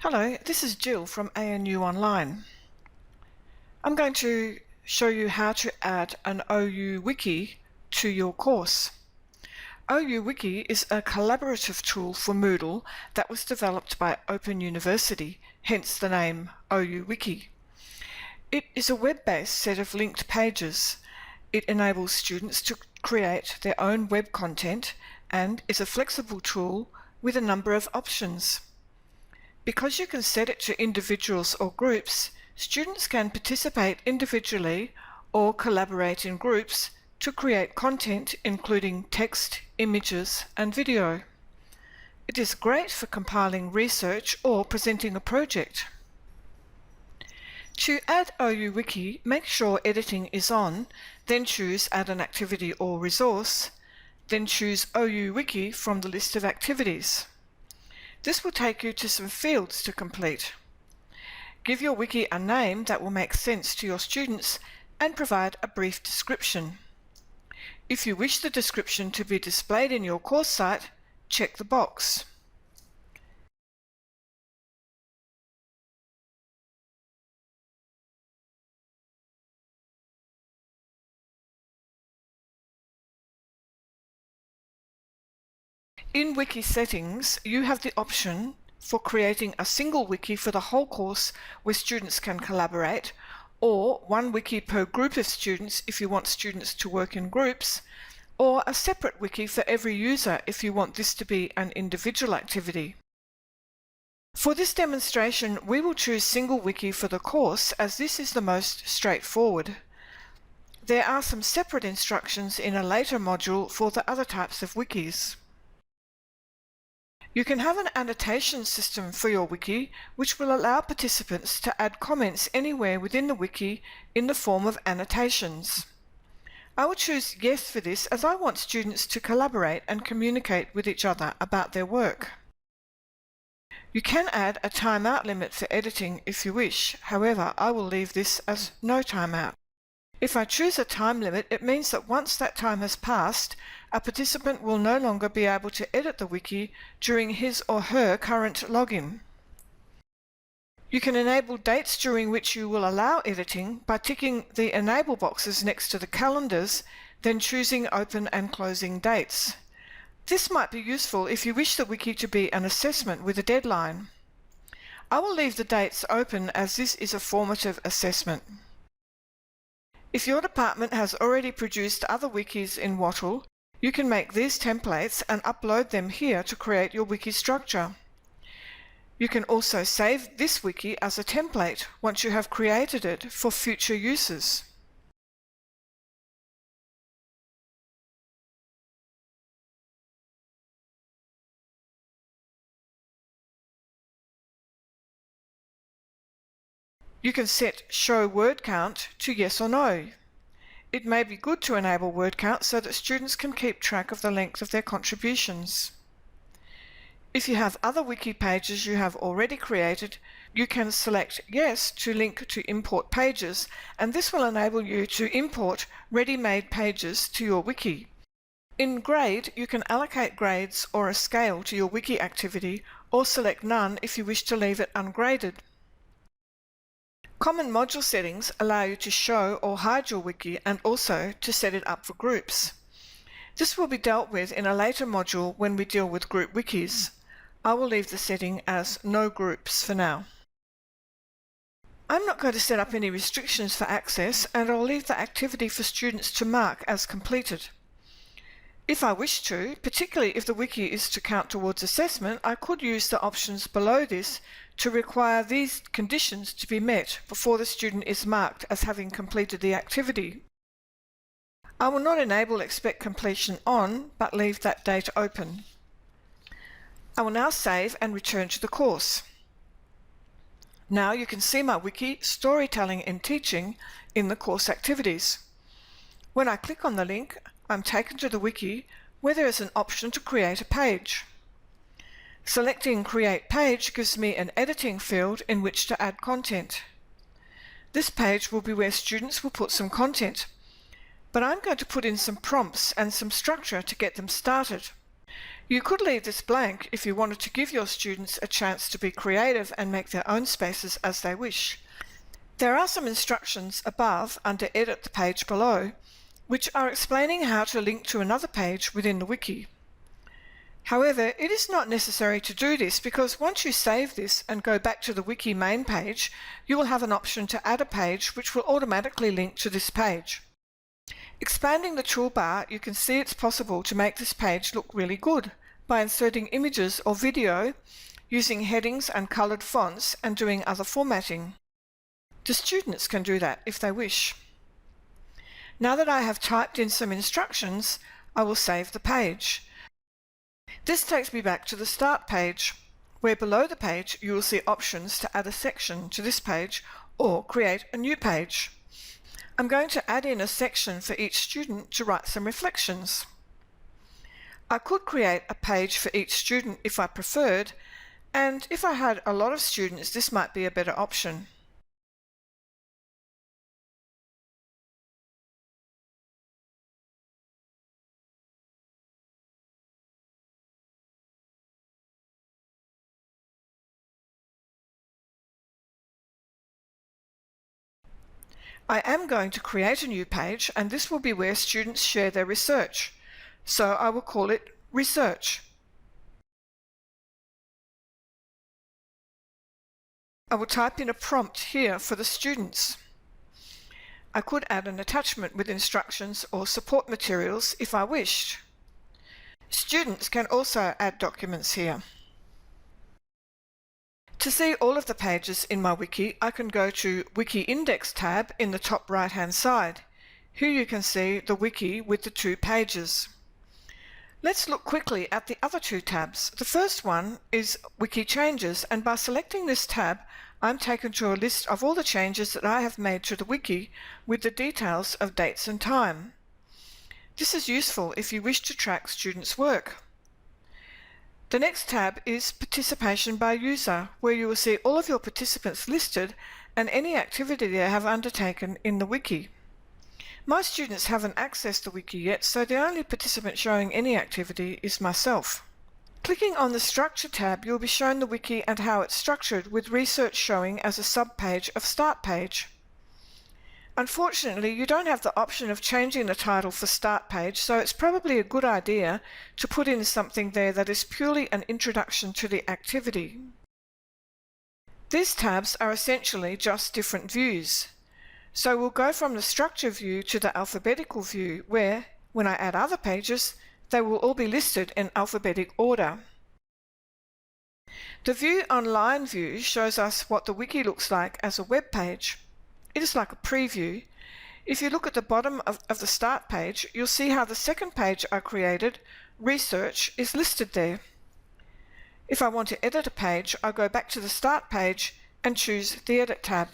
Hello, this is Jill from ANU Online. I'm going to show you how to add an OU Wiki to your course. OU Wiki is a collaborative tool for Moodle that was developed by Open University, hence the name OU Wiki. It is a web-based set of linked pages. It enables students to create their own web content and is a flexible tool with a number of options. Because you can set it to individuals or groups, students can participate individually or collaborate in groups to create content including text, images and video. It is great for compiling research or presenting a project. To add OU Wiki, make sure editing is on, then choose Add an activity or resource, then choose OU Wiki from the list of activities. This will take you to some fields to complete. Give your wiki a name that will make sense to your students and provide a brief description. If you wish the description to be displayed in your course site, check the box. In Wiki settings, you have the option for creating a single wiki for the whole course where students can collaborate, or one wiki per group of students if you want students to work in groups, or a separate wiki for every user if you want this to be an individual activity. For this demonstration, we will choose single wiki for the course as this is the most straightforward. There are some separate instructions in a later module for the other types of wikis. You can have an annotation system for your wiki which will allow participants to add comments anywhere within the wiki in the form of annotations. I will choose yes for this as I want students to collaborate and communicate with each other about their work. You can add a timeout limit for editing if you wish, however I will leave this as no timeout. If I choose a time limit, it means that once that time has passed, a participant will no longer be able to edit the wiki during his or her current login. You can enable dates during which you will allow editing by ticking the enable boxes next to the calendars, then choosing open and closing dates. This might be useful if you wish the wiki to be an assessment with a deadline. I will leave the dates open as this is a formative assessment. If your department has already produced other wikis in Wattle, you can make these templates and upload them here to create your wiki structure. You can also save this wiki as a template once you have created it for future uses. You can set Show Word Count to yes or no. It may be good to enable word count so that students can keep track of the length of their contributions. If you have other wiki pages you have already created, you can select Yes to link to import pages, and this will enable you to import ready-made pages to your wiki. In Grade, you can allocate grades or a scale to your wiki activity, or select none if you wish to leave it ungraded. Common module settings allow you to show or hide your wiki and also to set it up for groups. This will be dealt with in a later module when we deal with group wikis. I will leave the setting as no groups for now. I'm not going to set up any restrictions for access, and I'll leave the activity for students to mark as completed. If I wish to, particularly if the wiki is to count towards assessment, I could use the options below this to require these conditions to be met before the student is marked as having completed the activity. I will not enable Expect Completion on, but leave that date open. I will now save and return to the course. Now you can see my wiki, Storytelling and Teaching, in the course activities. When I click on the link, I'm taken to the wiki where there is an option to create a page. Selecting Create Page gives me an editing field in which to add content. This page will be where students will put some content, but I'm going to put in some prompts and some structure to get them started. You could leave this blank if you wanted to give your students a chance to be creative and make their own spaces as they wish. There are some instructions above under Edit the page below, which are explaining how to link to another page within the wiki. However, it is not necessary to do this because once you save this and go back to the wiki main page, you will have an option to add a page which will automatically link to this page. Expanding the toolbar, you can see it's possible to make this page look really good by inserting images or video, using headings and coloured fonts, and doing other formatting. The students can do that if they wish. Now that I have typed in some instructions, I will save the page. This takes me back to the start page, where below the page you will see options to add a section to this page or create a new page. I'm going to add in a section for each student to write some reflections. I could create a page for each student if I preferred, and if I had a lot of students, this might be a better option. I am going to create a new page, and this will be where students share their research. So I will call it Research. I will type in a prompt here for the students. I could add an attachment with instructions or support materials if I wished. Students can also add documents here. To see all of the pages in my wiki, I can go to Wiki Index tab in the top right hand side. Here you can see the wiki with the 2 pages. Let's look quickly at the other 2 tabs. The first one is Wiki Changes, and by selecting this tab, I'm taken to a list of all the changes that I have made to the wiki with the details of dates and time. This is useful if you wish to track students' work. The next tab is Participation by User, where you will see all of your participants listed and any activity they have undertaken in the wiki. My students haven't accessed the wiki yet, so the only participant showing any activity is myself. Clicking on the Structure tab, you'll be shown the wiki and how it's structured, with research showing as a sub-page of Start Page. Unfortunately, you don't have the option of changing the title for Start Page, so it's probably a good idea to put in something there that is purely an introduction to the activity. These tabs are essentially just different views. So we'll go from the Structure view to the Alphabetical view, where, when I add other pages, they will all be listed in alphabetic order. The View Online view shows us what the wiki looks like as a web page. It is like a preview. If you look at the bottom of the Start page, you'll see how the second page I created, Research, is listed there. If I want to edit a page, I go back to the Start page and choose the Edit tab.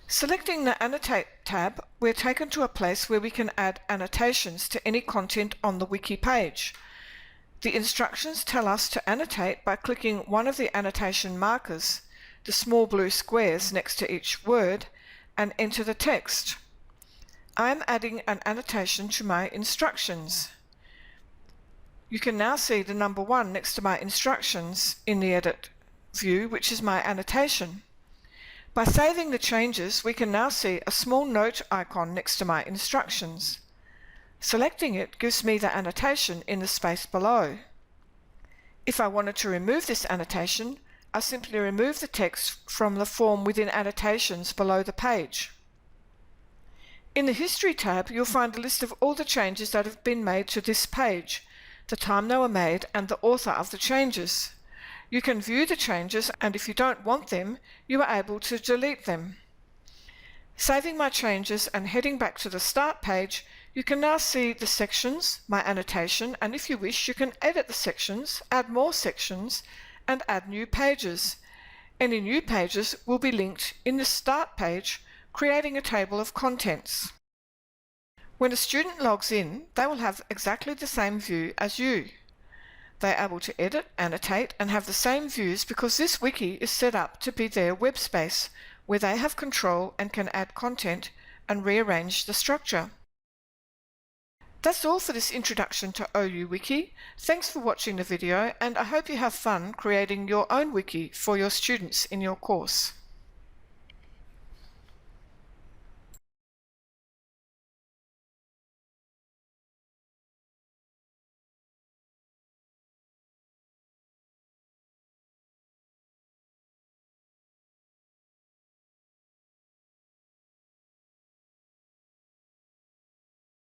Selecting the Annotate tab, we're taken to a place where we can add annotations to any content on the wiki page. The instructions tell us to annotate by clicking one of the annotation markers, the small blue squares next to each word, and enter the text. I am adding an annotation to my instructions. You can now see the number 1 next to my instructions in the Edit view, which is my annotation. By saving the changes, we can now see a small note icon next to my instructions. Selecting it gives me the annotation in the space below. If I wanted to remove this annotation, I simply remove the text from the form within Annotations below the page. In the History tab, you'll find a list of all the changes that have been made to this page, the time they were made, and the author of the changes. You can view the changes, and if you don't want them, you are able to delete them. Saving my changes and heading back to the Start page, you can now see the sections, my annotation, and if you wish, you can edit the sections, add more sections, and add new pages. Any new pages will be linked in the Start page, creating a table of contents. When a student logs in, they will have exactly the same view as you. They are able to edit, annotate, and have the same views because this wiki is set up to be their web space, where they have control and can add content and rearrange the structure. That's all for this introduction to OU Wiki. Thanks for watching the video, and I hope you have fun creating your own wiki for your students in your course.